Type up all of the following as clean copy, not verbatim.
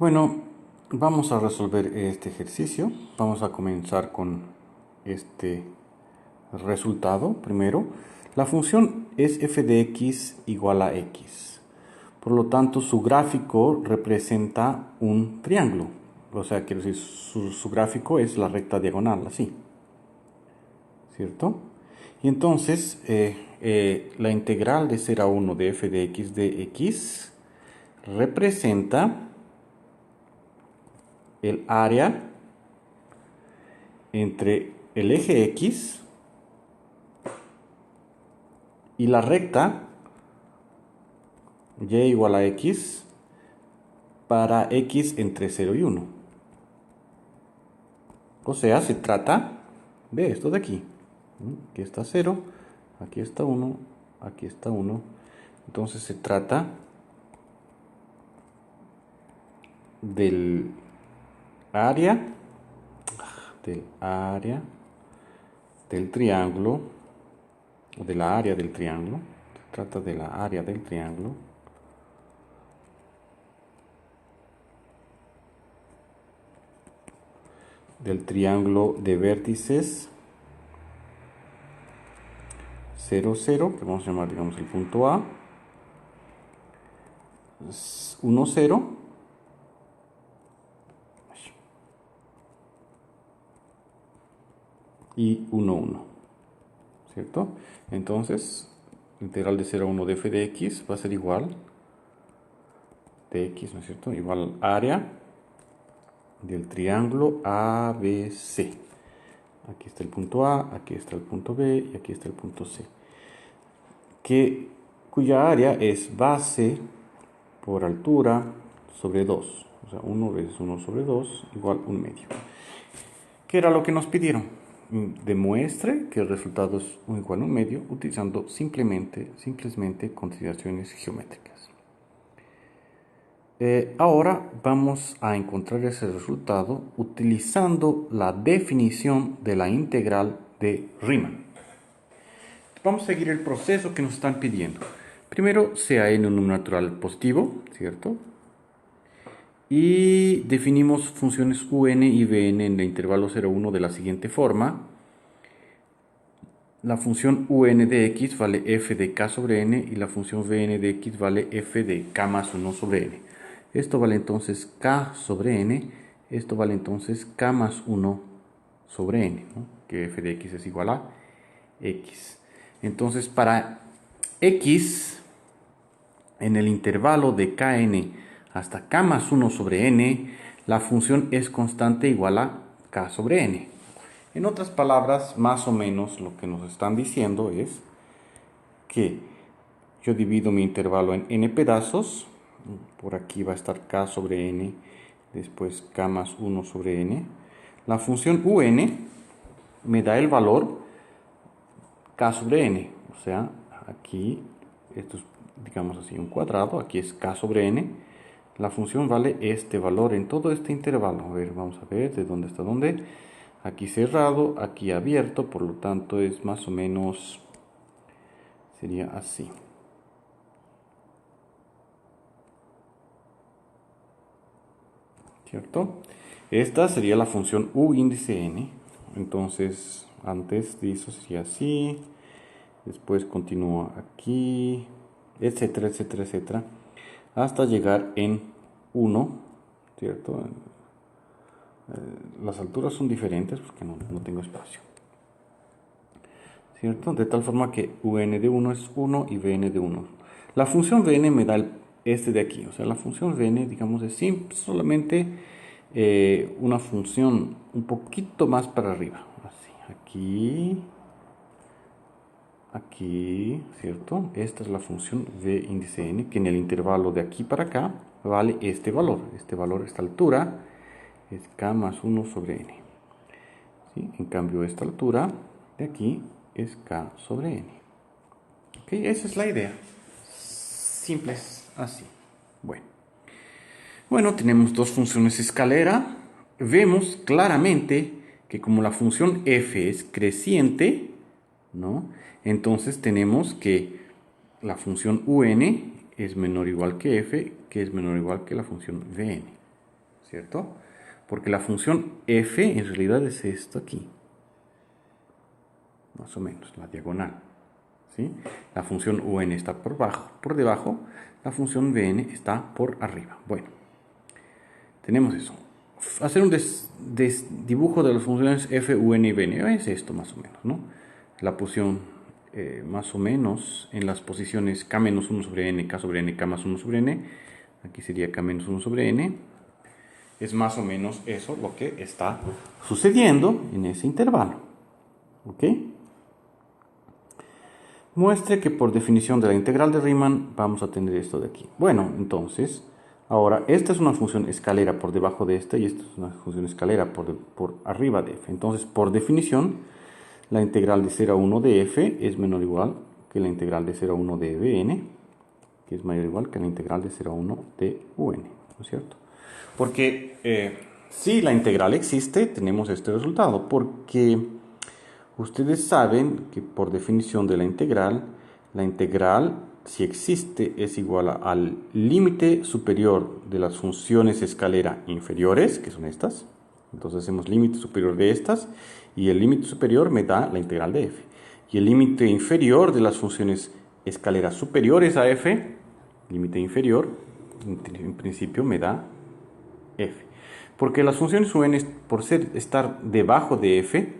Bueno, vamos a resolver este ejercicio. Vamos a comenzar con este resultado primero. La función es f de x igual a x. Por lo tanto, su gráfico representa un triángulo. O sea, quiero decir, su gráfico es la recta diagonal, así. ¿Cierto? Y entonces, la integral de 0 a 1 de f de x representa el área entre el eje X y la recta y igual a X para X entre 0 y 1. O sea, se trata de esto de aquí. Aquí está 0, aquí está 1, aquí está 1. Entonces se trata del área del triángulo, o de la área del triángulo. Se trata de la área del triángulo de vértices 0, 0, que vamos a llamar, digamos, el punto A, 1, 0, y 1, 1, ¿cierto? Entonces, integral de 0 a 1 de f de x va a ser igual, de x, ¿no es cierto? Igual al área del triángulo ABC. Aquí está el punto A, aquí está el punto B y aquí está el punto C. Cuya área es base por altura sobre 2. O sea, 1 veces 1 sobre 2 igual 1 medio. ¿Qué era lo que nos pidieron? Demuestre que el resultado es igual a 1 medio utilizando simplemente consideraciones geométricas. Ahora vamos a encontrar ese resultado utilizando la definición de la integral de Riemann. Vamos a seguir el proceso que nos están pidiendo. Primero, sea n un número natural positivo, ¿cierto? Y definimos funciones un y vn en el intervalo 0, 1 de la siguiente forma. La función un de x vale f de k sobre n y la función vn de x vale f de k más 1 sobre n. Esto vale entonces k sobre n, esto vale entonces k más 1 sobre n, ¿no? Que f de x es igual a x. Entonces, para x en el intervalo de kn hasta k más 1 sobre n, la función es constante igual a k sobre n. En otras palabras, más o menos lo que nos están diciendo es que yo divido mi intervalo en n pedazos. Por aquí va a estar k sobre n, después k más 1 sobre n. La función un me da el valor k sobre n. O sea, aquí, esto es, digamos así, un cuadrado. Aquí es k sobre n. La función vale este valor en todo este intervalo. A ver, vamos a ver de dónde hasta dónde. Aquí cerrado, aquí abierto, por lo tanto es más o menos, sería así. ¿Cierto? Esta sería la función u índice n. Entonces, antes de eso sería así. Después continúa aquí, etcétera, etcétera, etcétera. Hasta llegar en 1, ¿cierto? Las alturas son diferentes porque no tengo espacio. ¿Cierto? De tal forma que un de 1 es 1 y vn de 1. La función vn me da este de aquí. O sea, la función vn, digamos, es solamente una función un poquito más para arriba. Así, aquí, ¿cierto? Esta es la función v índice n, que en el intervalo de aquí para acá vale este valor. Este valor, esta altura, es k más 1 sobre n. ¿Sí? En cambio, esta altura de aquí es k sobre n. ¿Ok? Esa es la idea. Simples, así. Bueno, tenemos dos funciones escalera. Vemos claramente que como la función f es creciente, ¿no? Entonces tenemos que la función un es menor o igual que f, que es menor o igual que la función vn. ¿cierto? Porque la función f en realidad es esto aquí, más o menos, la diagonal, ¿sí? La función un está por debajo, la función vn está por arriba. Bueno, tenemos eso. Hacer un dibujo de las funciones f, un y vn es esto más o menos, ¿no? La posición más o menos en las posiciones k-1 sobre n, k sobre n, k más 1 sobre n, aquí sería k-1 sobre n, es más o menos eso lo que está sucediendo en ese intervalo, ¿ok? Muestre que por definición de la integral de Riemann vamos a tener esto de aquí. Bueno, entonces, ahora esta es una función escalera por debajo de esta y esta es una función escalera por arriba de f. Entonces, por definición, la integral de 0 a 1 de f es menor o igual que la integral de 0 a 1 de Vn, que es mayor o igual que la integral de 0 a 1 de Un, ¿no es cierto? Porque si la integral existe, tenemos este resultado, porque ustedes saben que por definición de la integral, si existe, es igual al límite superior de las funciones escalera inferiores, que son estas. Entonces hacemos límite superior de estas, y el límite superior me da la integral de f. Y el límite inferior de las funciones escaleras superiores a f, límite inferior, en principio me da f. Porque las funciones un, por estar debajo de f,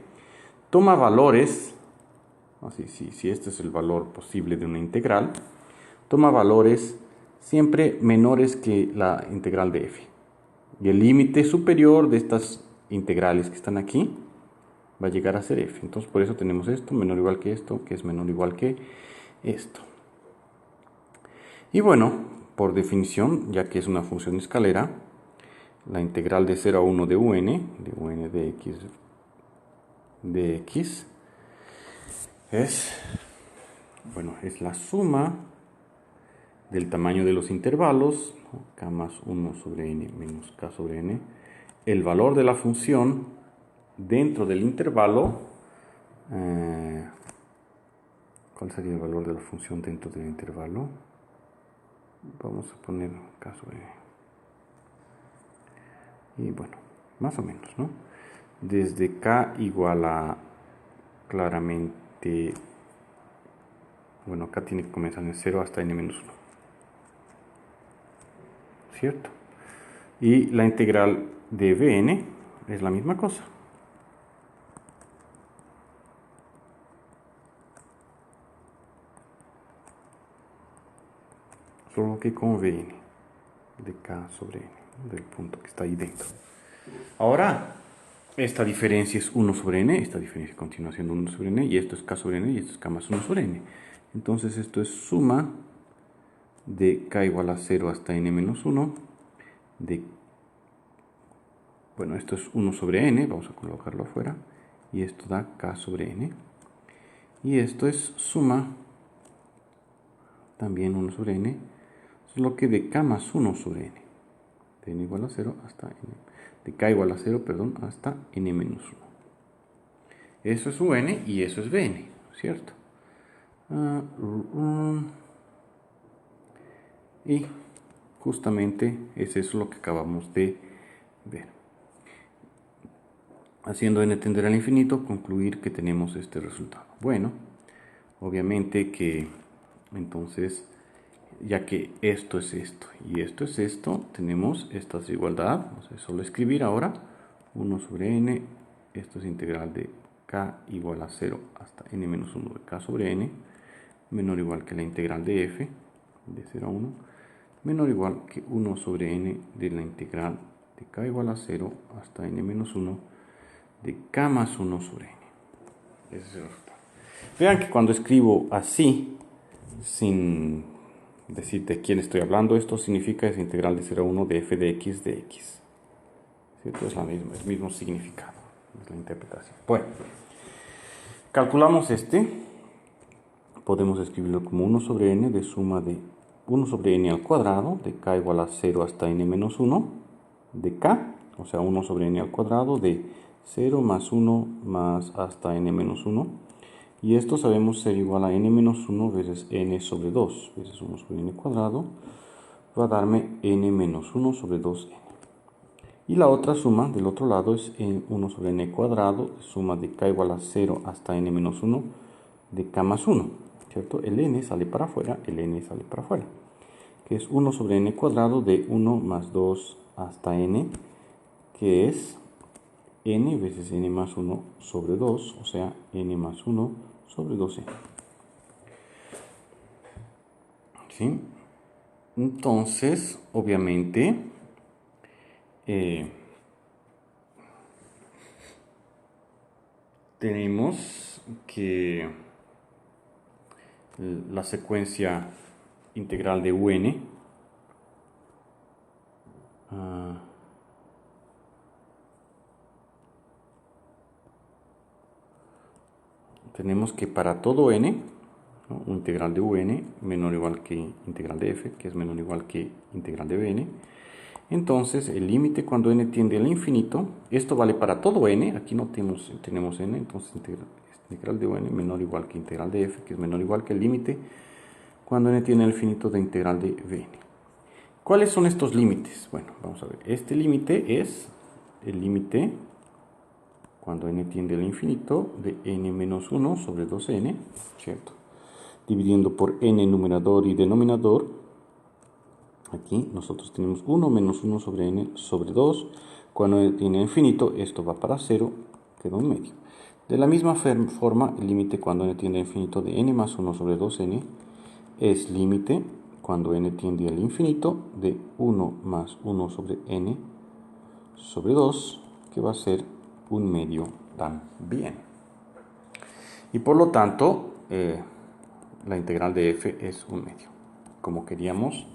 toma valores, así, si este es el valor posible de una integral, toma valores siempre menores que la integral de f. Y el límite superior de estas integrales que están aquí va a llegar a ser f. Entonces por eso tenemos esto menor o igual que esto, que es menor o igual que esto. Y bueno, por definición, ya que es una función escalera, la integral de 0 a 1 de un de x es la suma del tamaño de los intervalos, k más 1 sobre n menos k sobre n, el valor de la función dentro del intervalo. ¿Cuál sería el valor de la función dentro del intervalo? Vamos a poner k sobre n. Y bueno, más o menos, ¿no? Desde k igual a claramente, bueno, acá tiene que comenzar en 0 hasta n menos 1, ¿cierto? Y la integral de Vn es la misma cosa. Solo que con Vn de k sobre n, del punto que está ahí dentro. Ahora, esta diferencia es 1 sobre n, esta diferencia continúa siendo 1 sobre n, y esto es k sobre n, y esto es k más 1 sobre n. Entonces esto es suma de k igual a 0 hasta n menos 1, bueno, esto es 1 sobre n, vamos a colocarlo afuera, y esto da k sobre n. Y esto es suma, también 1 sobre n, es lo que de k más 1 sobre n, de n igual a 0 hasta n, de k igual a 0, perdón, hasta n menos 1. Eso es un y eso es Vn, ¿cierto? Y justamente es eso lo que acabamos de ver. Haciendo n tender al infinito, concluir que tenemos este resultado. Bueno, obviamente que entonces, ya que esto es esto y esto es esto, tenemos esta desigualdad. Vamos a solo escribir ahora 1 sobre n, esto es integral de k igual a 0 hasta n menos 1 de k sobre n, menor o igual que la integral de f de 0 a 1, menor o igual que 1 sobre n de la integral de k igual a 0 hasta n menos 1 de k más 1 sobre n. Ese es el resultado. Vean que cuando escribo así, sin decir de quién estoy hablando, esto significa esa integral de 0 a 1 de f de x de x. ¿Cierto? Es el mismo significado, es la interpretación. Bueno, calculamos este. Podemos escribirlo como 1 sobre n de suma de 1 sobre n al cuadrado de k igual a 0 hasta n menos 1 de k, o sea 1 sobre n al cuadrado de 0 más 1 más hasta n menos 1, y esto sabemos ser igual a n menos 1 veces n sobre 2 veces 1 sobre n cuadrado, va a darme n menos 1 sobre 2n. Y la otra suma del otro lado es 1 sobre n cuadrado, suma de k igual a 0 hasta n menos 1 de k más 1, ¿cierto? El n sale para afuera, el n sale para afuera, que es 1 sobre n cuadrado de 1 más 2 hasta n, que es n veces n más 1 sobre 2, o sea, n más 1 sobre 2n. ¿Sí? Entonces, obviamente, tenemos que la secuencia integral de un tenemos que para todo n, ¿no?, integral de un menor o igual que integral de f, que es menor o igual que integral de bn. Entonces, el límite cuando n tiende al infinito, esto vale para todo n, aquí no tenemos n, entonces integral de un menor o igual que integral de f, que es menor o igual que el límite cuando n tiende al infinito de integral de bn. ¿Cuáles son estos límites? Bueno, vamos a ver. Este límite es el límite cuando n tiende al infinito de n menos 1 sobre 2n, ¿cierto? Dividiendo por n numerador y denominador, aquí nosotros tenemos 1 menos 1 sobre n sobre 2. Cuando n tiende al infinito, esto va para 0, queda un medio. De la misma forma, el límite cuando n tiende al infinito de n más 1 sobre 2n es límite cuando n tiende al infinito de 1 más 1 sobre n sobre 2, que va a ser un medio también. Y por lo tanto, la integral de f es un medio, como queríamos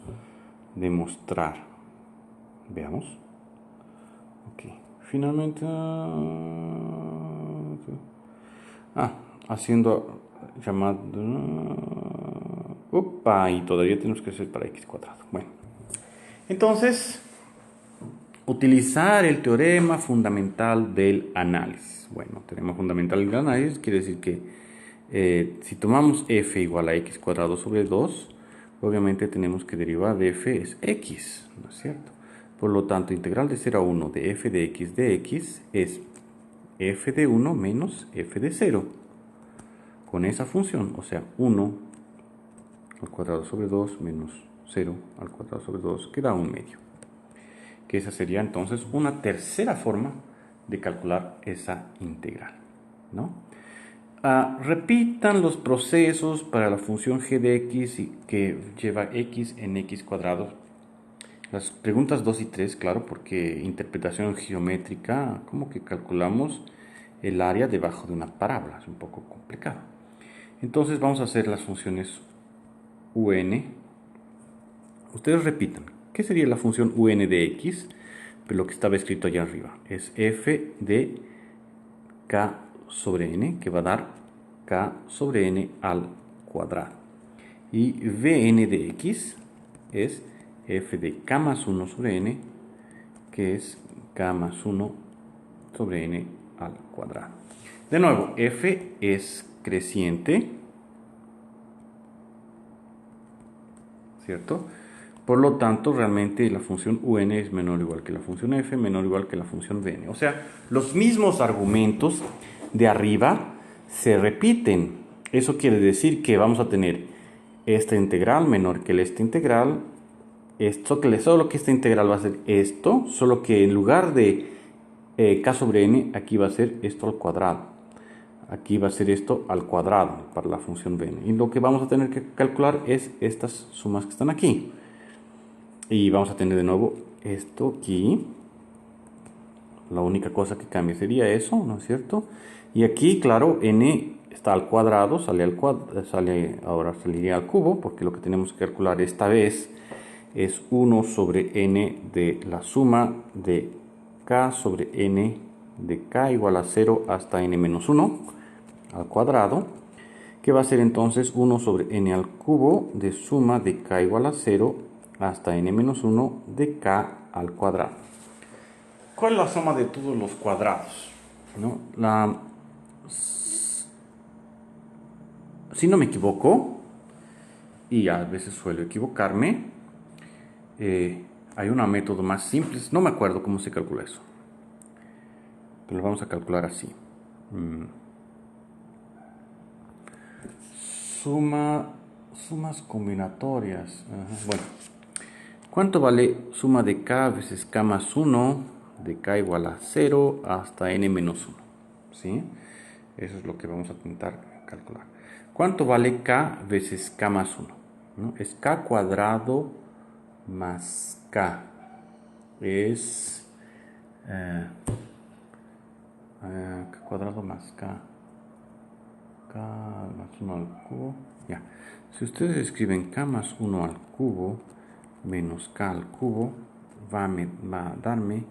demostrar. Veamos. Ok. Finalmente, haciendo llamado, y todavía tenemos que hacer para x cuadrado. Bueno, entonces, utilizar el teorema fundamental del análisis. Bueno, teorema fundamental del análisis quiere decir que si tomamos f igual a x cuadrado sobre 2, obviamente tenemos que derivar de f es x, ¿no es cierto? Por lo tanto, integral de 0 a 1 de f de x es f de 1 menos f de 0. Con esa función, o sea, 1 al cuadrado sobre 2 menos 0 al cuadrado sobre 2, que da un medio. Que esa sería entonces una tercera forma de calcular esa integral, ¿no? Repitan los procesos para la función g de x que lleva x en x cuadrado. Las preguntas 2 y 3, claro, porque interpretación geométrica, como que calculamos el área debajo de una parábola, es un poco complicado. Entonces vamos a hacer las funciones un. Ustedes repitan, ¿qué sería la función un de x? Pues lo que estaba escrito allá arriba es f de k sobre n, que va a dar k sobre n al cuadrado. Y vn de x es f de k más 1 sobre n, que es k más 1 sobre n al cuadrado. De nuevo, f es creciente, ¿cierto? Por lo tanto, realmente la función un es menor o igual que la función f, menor o igual que la función vn. O sea, los mismos argumentos de arriba se repiten. Eso quiere decir que vamos a tener esta integral menor que esta integral. Solo que esta integral va a ser esto, solo que en lugar de k sobre n, aquí va a ser esto al cuadrado. Aquí va a ser esto al cuadrado para la función vn. Y lo que vamos a tener que calcular es estas sumas que están aquí. Y vamos a tener de nuevo esto aquí. La única cosa que cambia sería eso, ¿no es cierto? Y aquí, claro, n está al cuadrado, ahora saldría al cubo, porque lo que tenemos que calcular esta vez es 1 sobre n de la suma de k sobre n de k igual a 0 hasta n menos 1 al cuadrado, que va a ser entonces 1 sobre n al cubo de suma de k igual a 0 hasta n menos 1 de k al cuadrado. ¿Cuál es la suma de todos los cuadrados? ¿No? Si no me equivoco, y a veces suelo equivocarme, Hay un método más simple, no me acuerdo cómo se calcula eso, pero lo vamos a calcular así. Sumas combinatorias. Bueno, ¿cuánto vale suma de k veces k más 1, de k igual a 0 hasta n menos 1? ¿Sí? Eso es lo que vamos a intentar calcular. ¿Cuánto vale k veces k más 1? ¿No? Es k cuadrado más k. Es k cuadrado más k. K más 1 al cubo. Ya. Si ustedes escriben k más 1 al cubo menos k al cubo, va a darme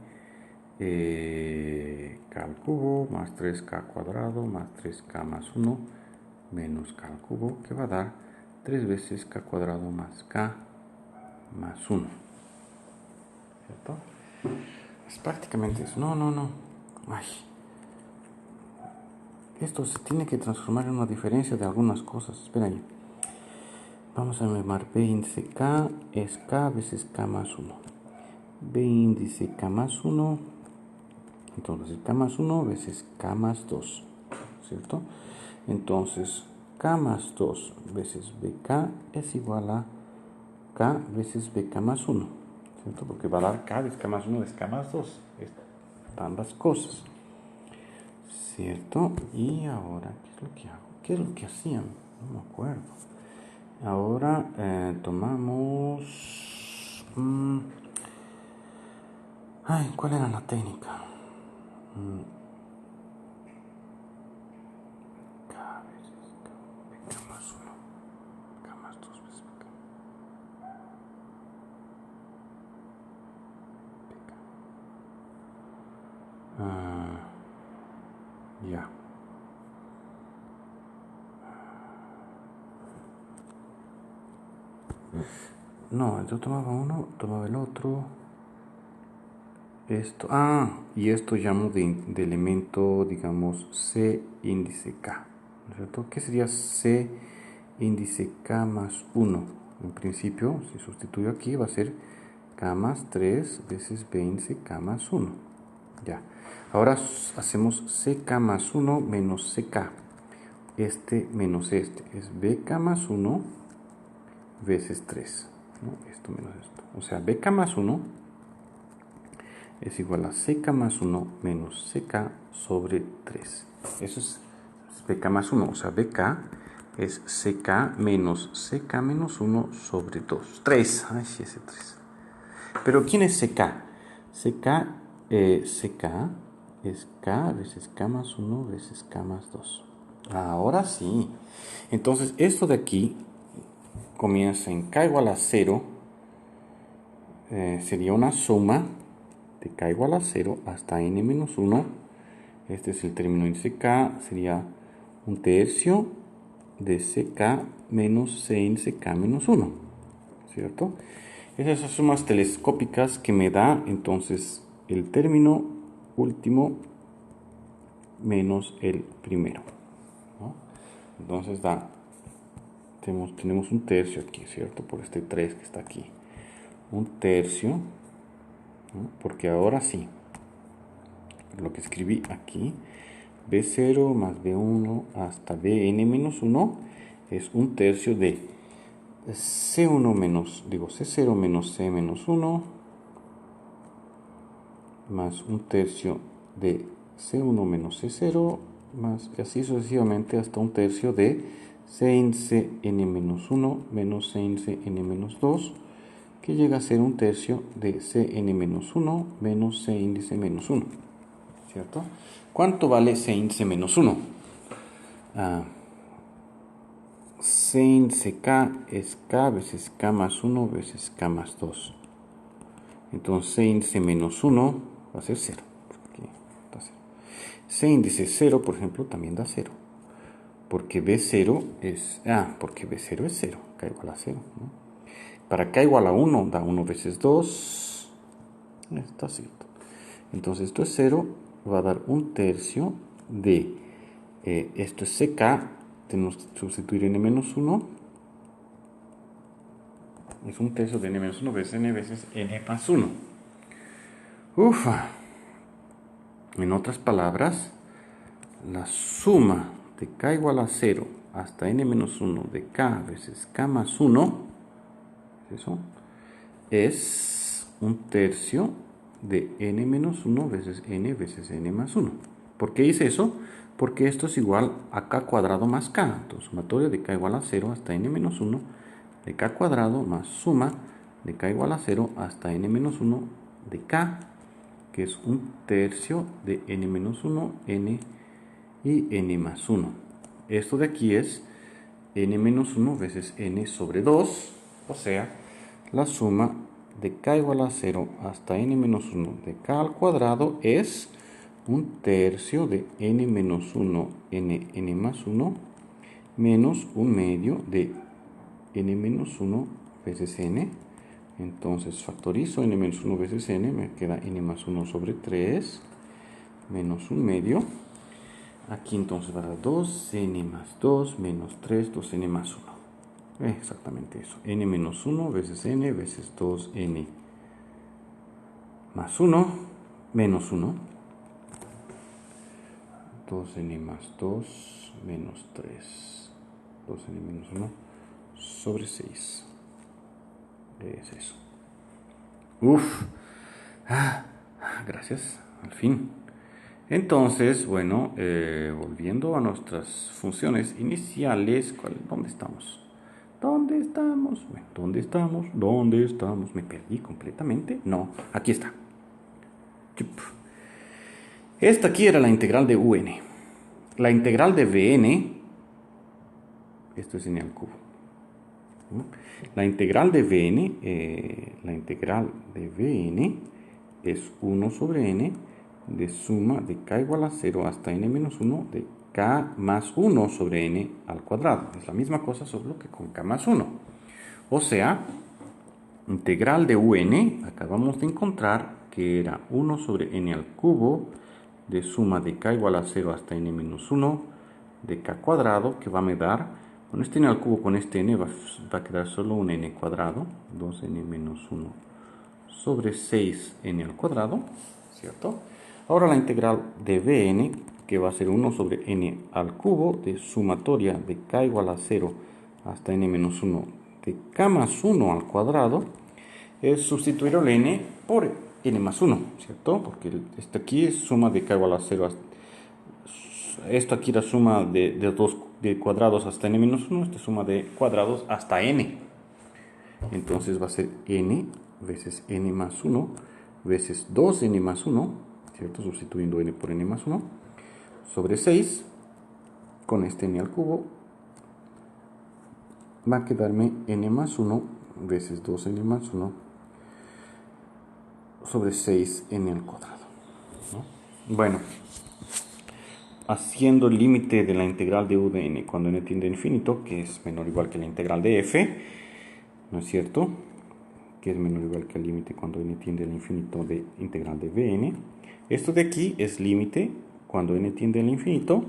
k al cubo más 3k cuadrado más 3k más 1 menos k al cubo, que va a dar 3 veces k cuadrado más k más 1. ¿Cierto? Es prácticamente eso. No. Ay. Esto se tiene que transformar en una diferencia de algunas cosas. Espera ahí. Vamos a llamar b índice k es k veces k más 1. B índice k más 1. Entonces k más 1 veces k más 2. ¿Cierto? Entonces k más 2 veces bk es igual a k veces bk más 1. ¿Cierto? Porque va a dar k veces k más 1 veces k más 2. Ambas cosas. ¿Cierto? Y ahora, ¿qué es lo que hago? ¿Qué es lo que hacían? No me acuerdo. Ahora tomamos... ¿cuál era la técnica? K veces K más 1. K más 2 veces ya. No, yo tomaba uno, tomaba el otro. Esto, y esto llamo de elemento, digamos, C índice K, ¿no es cierto? ¿Qué sería C índice K más 1? En principio, si sustituyo aquí, va a ser K más 3 veces B índice K más 1. Ya. Ahora hacemos CK más 1 menos CK. Este menos este es BK más 1 veces 3. ¿No? Esto menos esto. O sea, BK más 1 es igual a CK más 1 menos CK sobre 3. Eso es BK más 1. O sea, BK es CK menos CK menos 1 sobre 2. 3. Ay, sí, ese 3. Pero ¿quién es CK? CK es K veces K más 1 veces K más 2. Ahora sí. Entonces, esto de aquí comienza en K igual a 0. Sería una suma de K igual a 0 hasta n menos 1. Este es el término índice K. Sería un tercio de CK menos C índice K menos 1. ¿Cierto? Esas son sumas telescópicas que me da entonces el término último menos el primero, ¿no? Entonces tenemos un tercio aquí, ¿cierto? Por este 3 que está aquí. Un tercio, ¿no? Porque ahora sí, lo que escribí aquí, B0 más B1 hasta Bn menos 1 es un tercio de C0 menos C menos 1 más un tercio de C1 menos C0 más y así sucesivamente hasta un tercio de C índice n menos 1 menos C índice n menos 2, que llega a ser un tercio de Cn menos 1 menos C índice menos 1. ¿Cierto? ¿Cuánto vale C índice menos 1? C índice K es K veces K más 1 veces K más 2. Entonces C índice menos 1 va a ser 0. Aquí está 0. C índice 0, por ejemplo, también da 0. Porque B0 es... porque B0 es 0. K igual a 0. ¿no? Para K igual a 1 da 1 veces 2. Está cierto. Entonces esto es 0. Va a dar un tercio de... esto es CK. Tenemos que sustituir n menos 1. Es un tercio de n menos 1 veces n más 1. Ufa. En otras palabras, la suma de k igual a 0 hasta n menos 1 de k veces k más 1, eso, es un tercio de n menos 1 veces n más 1. ¿Por qué hice eso? Porque esto es igual a k cuadrado más k. Entonces, sumatorio de k igual a 0 hasta n menos 1 de k cuadrado más suma de k igual a 0 hasta n menos 1 de k, que es un tercio de n menos 1, n y n más 1. Esto de aquí es n menos 1 veces n sobre 2, o sea, la suma de k igual a 0 hasta n menos 1 de k al cuadrado es un tercio de n menos 1, n más 1, menos un medio de n menos 1 veces n. Entonces factorizo n menos 1 veces n, me queda n más 1 sobre 3, menos un medio. Aquí entonces va a dar 2n más 2 menos 3, 2n más 1. Exactamente eso. N menos 1 veces n veces 2n más 1 menos 1. 2n más 2 menos 3. 2n menos 1 sobre 6. Es eso. Uf. Gracias. Al fin. Entonces, bueno, volviendo a nuestras funciones iniciales, ¿dónde estamos? ¿Dónde estamos? Bueno, ¿dónde estamos? ¿Dónde estamos? ¿Me perdí completamente? No, aquí está. Esta aquí era la integral de un. La integral de Vn, esto es n al cubo. La integral de Vn, es 1 sobre n de suma de k igual a 0 hasta n menos 1 de k más 1 sobre n al cuadrado. Es la misma cosa, solo que con k más 1. O sea, integral de un, acabamos de encontrar que era 1 sobre n al cubo de suma de k igual a 0 hasta n menos 1 de k cuadrado, que va a me dar, con este n al cubo con este n va a quedar solo un n cuadrado, 2n menos 1 sobre 6n al cuadrado, ¿cierto? Ahora la integral de Vn, que va a ser 1 sobre n al cubo de sumatoria de k igual a 0 hasta n menos 1 de k más 1 al cuadrado, es sustituir el n por n más 1, ¿cierto? Porque esto aquí es suma de k igual a 0 hasta... Esto aquí es la suma de dos de cuadrados hasta n menos 1, esta suma de cuadrados hasta n. Entonces va a ser n veces n más 1 veces 2n más 1, ¿cierto? Sustituyendo n por n más 1, sobre 6, con este n al cubo, va a quedarme n más 1 veces 2n más 1 sobre 6n al cuadrado, ¿no? Bueno, haciendo el límite de la integral de u de n cuando n tiende a infinito, que es menor o igual que la integral de f, ¿no es cierto? Que es menor o igual que el límite cuando n tiende al infinito de integral de Vn. Esto de aquí es límite cuando n tiende al infinito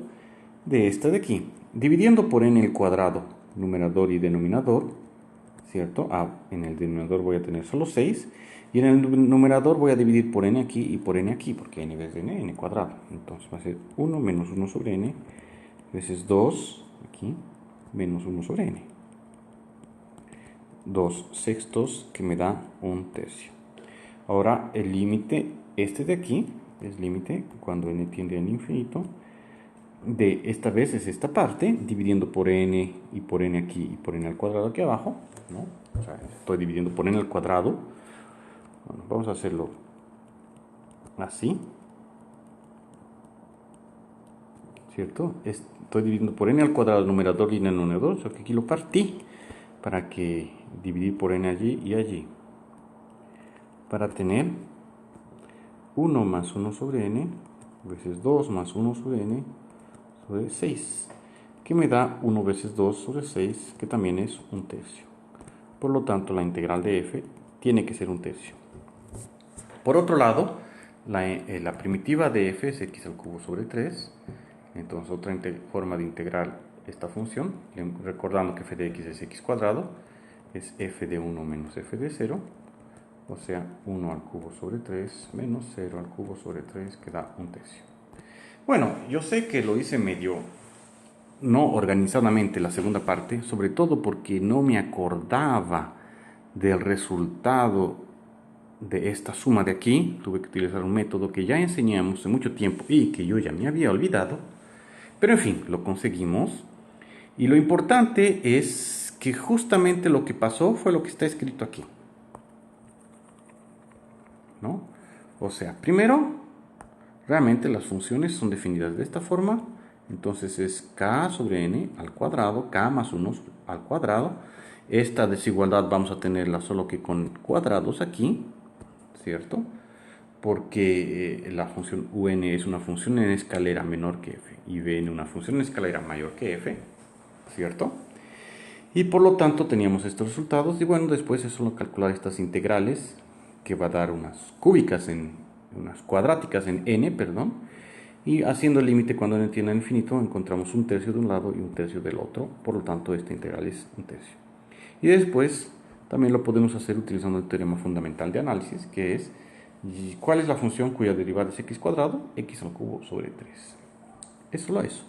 de esta de aquí. Dividiendo por n al cuadrado, numerador y denominador, ¿cierto? En el denominador voy a tener solo 6. Y en el numerador voy a dividir por n aquí y por n aquí, porque n veces n cuadrado. Entonces va a ser 1 menos 1 sobre n veces 2, aquí, menos 1 sobre n. 2 sextos, que me da un tercio. Ahora el límite, este de aquí, es límite cuando n tiende al infinito, de esta vez es esta parte, dividiendo por n y por n aquí y por n al cuadrado aquí abajo, ¿no? O sea, estoy dividiendo por n al cuadrado. Bueno, vamos a hacerlo así, ¿cierto? Estoy dividiendo por n al cuadrado el numerador y el denominador, o sea que aquí lo partí para que dividir por n allí y allí, para tener 1 más 1 sobre n veces 2 más 1 sobre n sobre 6, que me da 1 veces 2 sobre 6, que también es un tercio. Por lo tanto, la integral de f tiene que ser un tercio. Por otro lado, la primitiva de f es x al cubo sobre 3. Entonces, otra forma de integrar esta función, recordando que f de x es x cuadrado, es f de 1 menos f de 0, o sea, 1 al cubo sobre 3 menos 0 al cubo sobre 3, que da 1/3. Bueno, yo sé que lo hice medio no organizadamente la segunda parte, sobre todo porque no me acordaba del resultado de esta suma de aquí. Tuve que utilizar un método que ya enseñamos hace mucho tiempo y que yo ya me había olvidado, pero en fin, lo conseguimos. Y lo importante es que justamente lo que pasó fue lo que está escrito aquí, ¿no? O sea, primero, realmente las funciones son definidas de esta forma. Entonces es k sobre n al cuadrado, k más 1 al cuadrado. Esta desigualdad vamos a tenerla solo que con cuadrados aquí, ¿cierto? Porque la función un es una función en escalera menor que f y vn una función en escalera mayor que f, ¿cierto? Y por lo tanto teníamos estos resultados y bueno, después es solo calcular estas integrales que va a dar unas cúbicas unas cuadráticas en n, perdón, y haciendo el límite cuando n tiende a infinito encontramos 1/3 de un lado y 1/3 del otro, por lo tanto esta integral es 1/3. Y después también lo podemos hacer utilizando el teorema fundamental de análisis, que es ¿cuál es la función cuya derivada es x cuadrado? X al cubo sobre 3. Es solo eso.